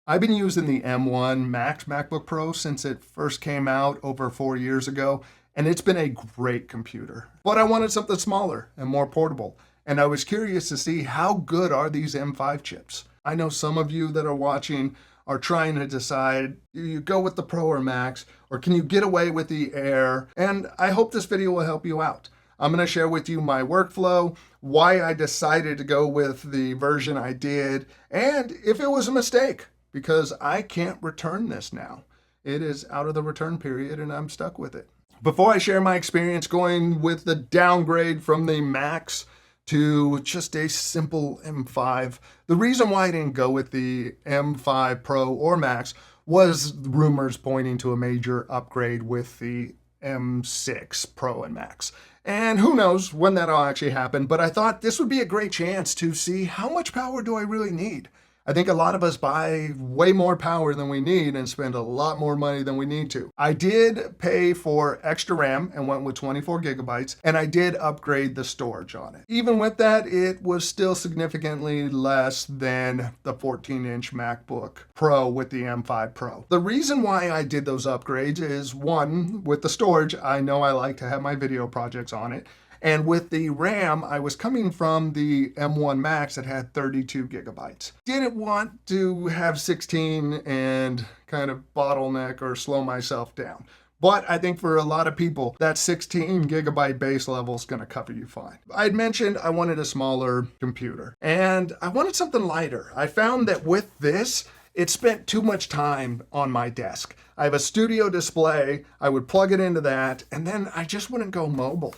I've been using the M1 Max MacBook Pro since it first came out over 4 years ago, and it's been a great computer. But I wanted something smaller and more portable, and I was curious to see how good are these M5 chips. I know some of you that are watching are trying to decide, do you go with the Pro or Max, or can you get away with the Air? And I hope this video will help you out. I'm going to share with you my workflow, why I decided to go with the version I did, and if it was a mistake, because I can't return this now. It is out of the return period and I'm stuck with it. Before I share my experience going with the downgrade from the Max to just a simple M5, the reason why I didn't go with the M5 Pro or Max was rumors pointing to a major upgrade with the M6 Pro and Max. And who knows when that'll actually happen, but I thought this would be a great chance to see how much power do I really need. I think a lot of us buy way more power than we need and spend a lot more money than we need to. I did pay for extra RAM and went with 24 gigabytes, and I did upgrade the storage on it. Even with that, it was still significantly less than the 14-inch MacBook Pro with the M5 Pro. The reason why I did those upgrades is, one, with the storage, I know I like to have my video projects on it. And with the RAM, I was coming from the M1 Max that had 32 gigabytes. Didn't want to have 16 and kind of bottleneck or slow myself down. But I think for a lot of people, that 16 gigabyte base level is going to cover you fine. I'd mentioned I wanted a smaller computer and I wanted something lighter. I found that with this, it spent too much time on my desk. I have a studio display. I would plug it into that and then I just wouldn't go mobile.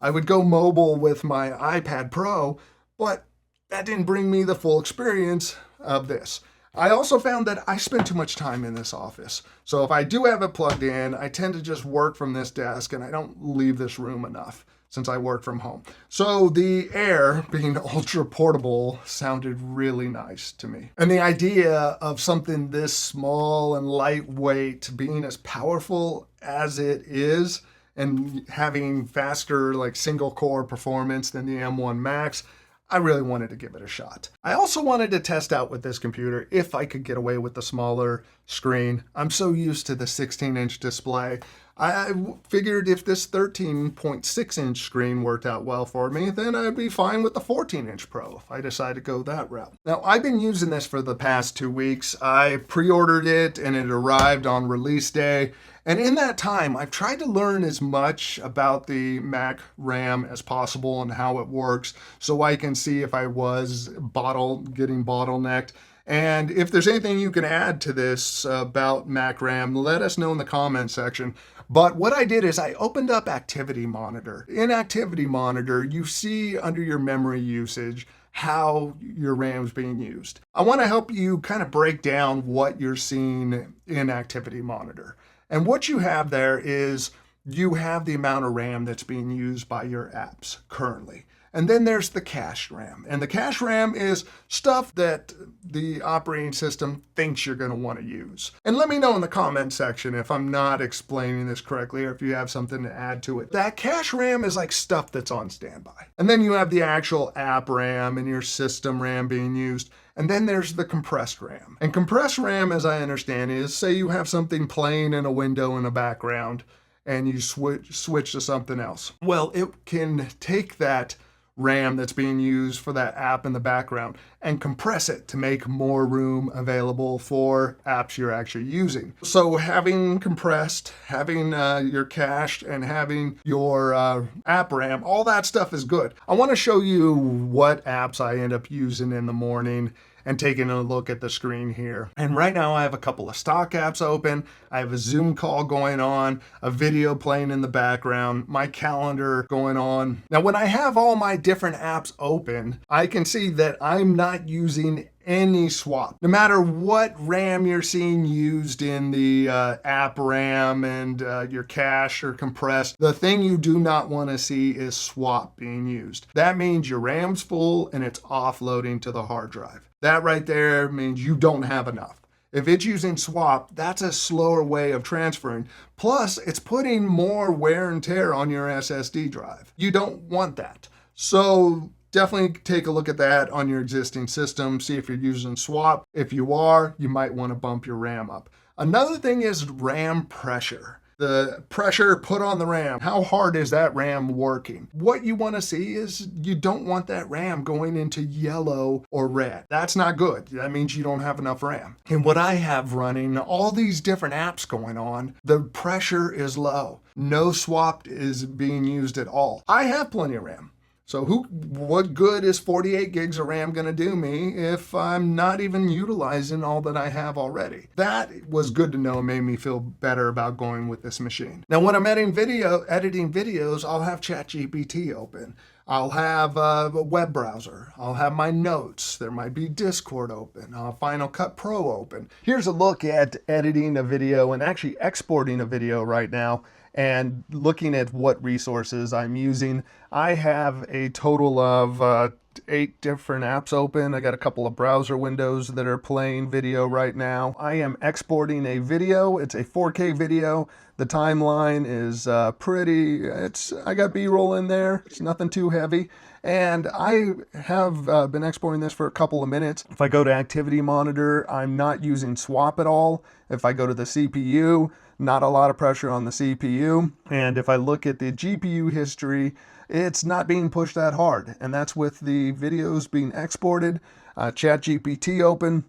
I would go mobile with my iPad Pro, but that didn't bring me the full experience of this. I also found that I spend too much time in this office. So if I do have it plugged in, I tend to just work from this desk and I don't leave this room enough since I work from home. So the Air, being ultra portable, sounded really nice to me. And the idea of something this small and lightweight being as powerful as it is, and having faster like single core performance than the M1 Max, I really wanted to give it a shot. I also wanted to test out with this computer if I could get away with the smaller screen. I'm so used to the 16-inch display. I figured if this 13.6-inch screen worked out well for me, then I'd be fine with the 14-inch Pro if I decide to go that route. Now, I've been using this for the past 2 weeks. I pre-ordered it and it arrived on release day. And in that time, I've tried to learn as much about the Mac RAM as possible and how it works so I can see if I was getting bottlenecked. And if there's anything you can add to this about Mac RAM, let us know in the comment section. But what I did is I opened up Activity Monitor. In Activity Monitor, you see under your memory usage how your RAM is being used. I want to help you kind of break down what you're seeing in Activity Monitor. And what you have there is you have the amount of RAM that's being used by your apps currently. And then there's the cache RAM. And the cache RAM is stuff that the operating system thinks you're going to want to use. And let me know in the comment section if I'm not explaining this correctly or if you have something to add to it. That cache RAM is like stuff that's on standby. And then you have the actual app RAM and your system RAM being used. And then there's the compressed RAM. And compressed RAM, as I understand, is say you have something playing in a window in the background and you switch to something else. Well, it can take that RAM that's being used for that app in the background and compress it to make more room available for apps you're actually using. So having compressed, having your cached, and having your app RAM, all that stuff is good. I want to show you what apps I end up using in the morning and taking a look at the screen here. And right now I have a couple of stock apps open. I have a Zoom call going on, a video playing in the background, my calendar going on. Now, when I have all my different apps open, I can see that I'm not using any swap. No matter what RAM you're seeing used in the app RAM and your cache or compressed, the thing you do not want to see is swap being used. That means your RAM's full and it's offloading to the hard drive. That right there means you don't have enough. If it's using swap, that's a slower way of transferring. Plus, it's putting more wear and tear on your SSD drive. You don't want that. So definitely take a look at that on your existing system. See if you're using swap. If you are, you might want to bump your RAM up. Another thing is RAM pressure. The pressure put on the RAM. How hard is that RAM working? What you want to see is you don't want that RAM going into yellow or red. That's not good. That means you don't have enough RAM. And what I have running, all these different apps going on, the pressure is low. No swap is being used at all. I have plenty of RAM. So what good is 48 gigs of RAM going to do me if I'm not even utilizing all that I have already? That was good to know, made me feel better about going with this machine. Now, when I'm editing videos, I'll have ChatGPT open. I'll have a web browser. I'll have my notes. There might be Discord open. I'll have Final Cut Pro open. Here's a look at editing a video and actually exporting a video right now, and looking at what resources I'm using. I have a total of 8 different apps open. I got a couple of browser windows that are playing video right now. I am exporting a video. It's a 4K video. The timeline is I got B-roll in there. It's nothing too heavy. And I have been exporting this for a couple of minutes. If I go to activity monitor, I'm not using swap at all. If I go to the CPU, not a lot of pressure on the CPU. And if I look at the GPU history, it's not being pushed that hard. And that's with the videos being exported. ChatGPT open,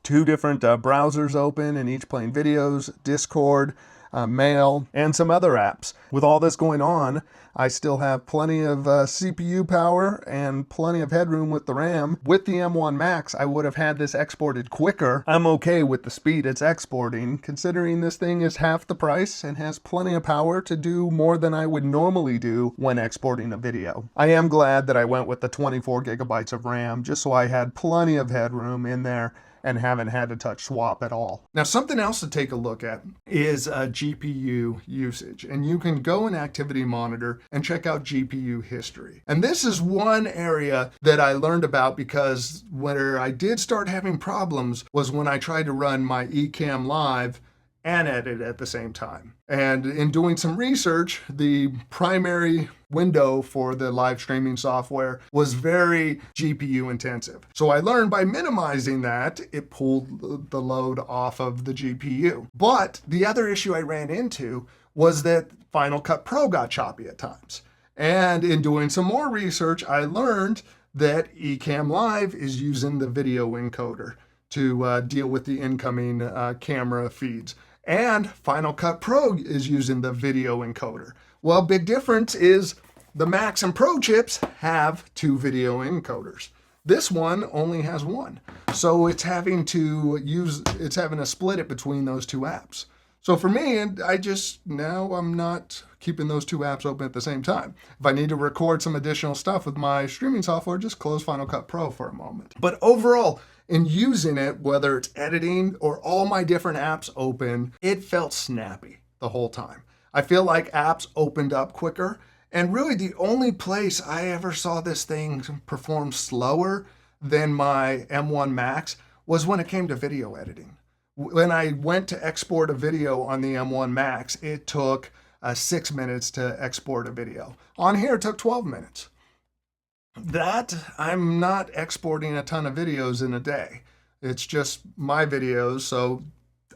2 different browsers open, and each playing videos, Discord, Mail, and some other apps. With all this going on, I still have plenty of CPU power and plenty of headroom with the RAM. With the M1 Max, I would have had this exported quicker. I'm okay with the speed it's exporting, considering this thing is half the price and has plenty of power to do more than I would normally do when exporting a video. I am glad that I went with the 24 gigabytes of RAM, just so I had plenty of headroom in there and haven't had to touch swap at all. Now, something else to take a look at is GPU usage. And you can go in Activity Monitor and check out GPU history. And this is one area that I learned about, because where I did start having problems was when I tried to run my Ecamm Live and edit at the same time. And in doing some research, the primary window for the live streaming software was very GPU intensive. So I learned by minimizing that, it pulled the load off of the GPU. But the other issue I ran into was that Final Cut Pro got choppy at times. And in doing some more research, I learned that Ecamm Live is using the video encoder to deal with the incoming camera feeds. And Final Cut Pro is using the video encoder. Well, big difference is the Max and Pro chips have 2 video encoders. This one only has 1. So it's having to split it between those 2 apps. So for me, I'm not keeping those 2 apps open at the same time. If I need to record some additional stuff with my streaming software, just close Final Cut Pro for a moment. But overall, in using it, whether it's editing or all my different apps open, it felt snappy the whole time. I feel like apps opened up quicker. And really the only place I ever saw this thing perform slower than my M1 Max was when it came to video editing. When I went to export a video on the M1 Max, it took 6 minutes to export a video. On here, it took 12 minutes. That, I'm not exporting a ton of videos in a day. It's just my videos, so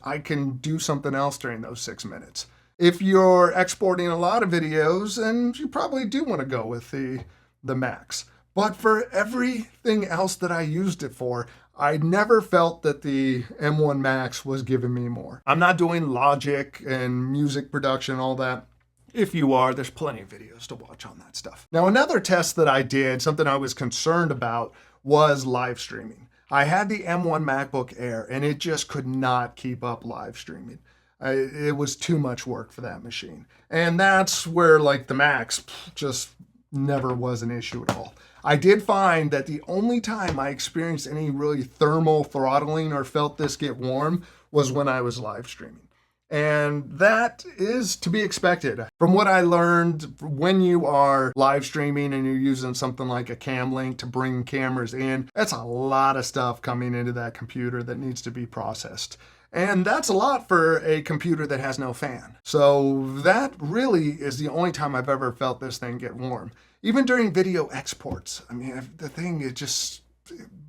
I can do something else during those 6 minutes. If you're exporting a lot of videos, then you probably do want to go with the Max. But for everything else that I used it for, I never felt that the M1 Max was giving me more. I'm not doing Logic and music production, all that. If you are, there's plenty of videos to watch on that stuff. Now, another test that I did, something I was concerned about, was live streaming. I had the M1 MacBook Air, and it just could not keep up live streaming. It was too much work for that machine. And that's where, like, the Max just never was an issue at all. I did find that the only time I experienced any really thermal throttling or felt this get warm was when I was live streaming. And that is to be expected. From what I learned, when you are live streaming and you're using something like Ecamm Link to bring cameras in, that's a lot of stuff coming into that computer that needs to be processed. And that's a lot for a computer that has no fan. So that really is the only time I've ever felt this thing get warm. Even during video exports. I mean, the thing is just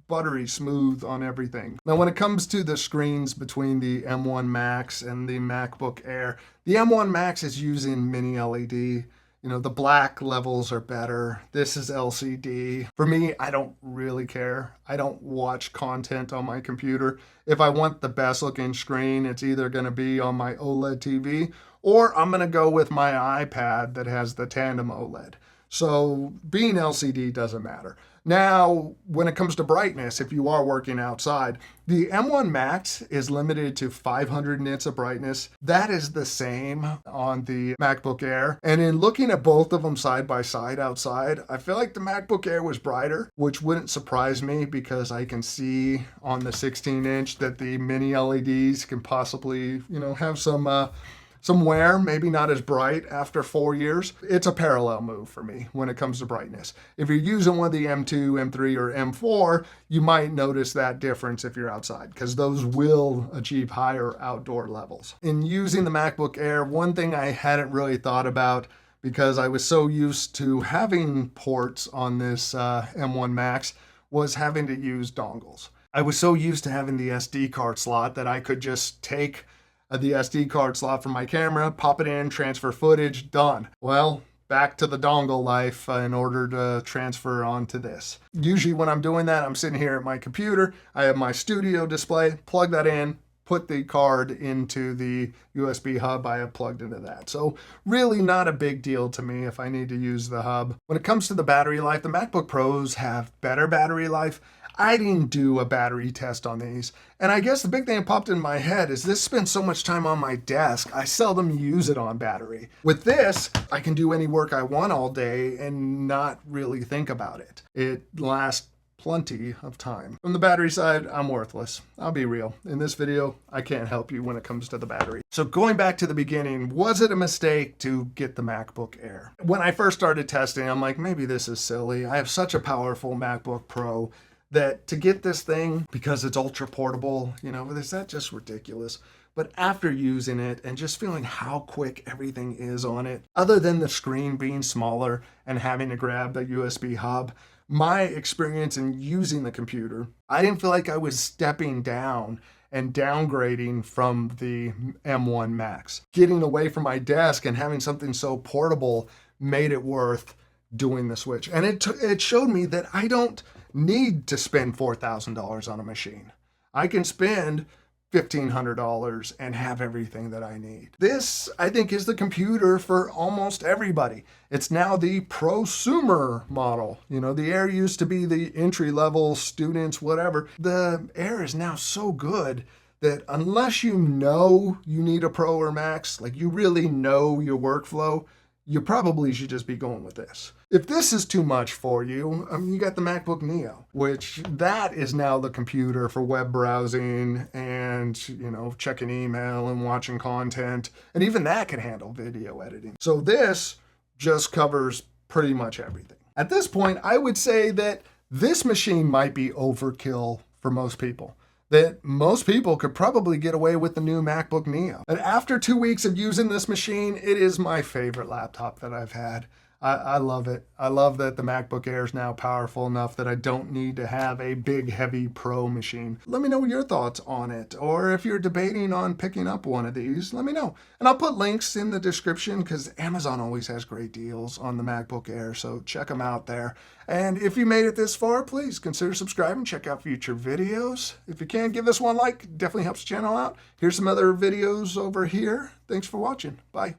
buttery smooth on everything. Now, when it comes to the screens between the M1 Max and the MacBook Air, the M1 Max is using mini LED. You know, the black levels are better. This is LCD. For me, I don't really care. I don't watch content on my computer. If I want the best looking screen, it's either going to be on my OLED TV or I'm going to go with my iPad that has the tandem OLED. So being LCD doesn't matter. Now, when it comes to brightness, if you are working outside, the M1 Max is limited to 500 nits of brightness. That is the same on the MacBook Air. And in looking at both of them side by side outside, I feel like the MacBook Air was brighter, which wouldn't surprise me because I can see on the 16-inch that the mini LEDs can possibly, have some wear, maybe not as bright after 4 years. It's a parallel move for me when it comes to brightness. If you're using one of the M2, M3, or M4, you might notice that difference if you're outside, because those will achieve higher outdoor levels. In using the MacBook Air, one thing I hadn't really thought about, because I was so used to having ports on this M1 Max, was having to use dongles. I was so used to having the SD card slot that I could just take the SD card slot from my camera, pop it in, transfer footage, done. Well, back to the dongle life in order to transfer onto this. Usually when I'm doing that, I'm sitting here at my computer, I have my studio display, plug that in, put the card into the USB hub I have plugged into that. So really not a big deal to me if I need to use the hub. When it comes to the battery life, the MacBook Pros have better battery life. I didn't do a battery test on these. And I guess the big thing that popped in my head is this spends so much time on my desk, I seldom use it on battery. With this, I can do any work I want all day and not really think about it. It lasts plenty of time. From the battery side, I'm worthless. I'll be real. In this video, I can't help you when it comes to the battery. So going back to the beginning, was it a mistake to get the MacBook Air? When I first started testing, I'm like, maybe this is silly. I have such a powerful MacBook Pro that to get this thing, because it's ultra portable, is that just ridiculous? But after using it and just feeling how quick everything is on it, other than the screen being smaller and having to grab the USB hub, my experience in using the computer, I didn't feel like I was stepping down and downgrading from the M1 Max. Getting away from my desk and having something so portable made it worth doing the switch. And it showed me that I don't need to spend $4,000 on a machine. I can spend $1,500 and have everything that I need. This, I think, is the computer for almost everybody. It's now the prosumer model. The Air used to be the entry-level students, whatever. The Air is now so good that unless you know you need a Pro or Max, like you really know your workflow, you probably should just be going with this. If this is too much for you, you got the MacBook Neo, which that is now the computer for web browsing and, checking email and watching content. And even that can handle video editing. So this just covers pretty much everything. At this point, I would say that this machine might be overkill for most people. That most people could probably get away with the new MacBook Neo. And after 2 weeks of using this machine, it is my favorite laptop that I've had. I love it. I love that the MacBook Air is now powerful enough that I don't need to have a big, heavy Pro machine. Let me know your thoughts on it. Or if you're debating on picking up one of these, let me know. And I'll put links in the description because Amazon always has great deals on the MacBook Air, so check them out there. And if you made it this far, please consider subscribing, check out future videos. If you can, give this one a like. It definitely helps the channel out. Here's some other videos over here. Thanks for watching. Bye.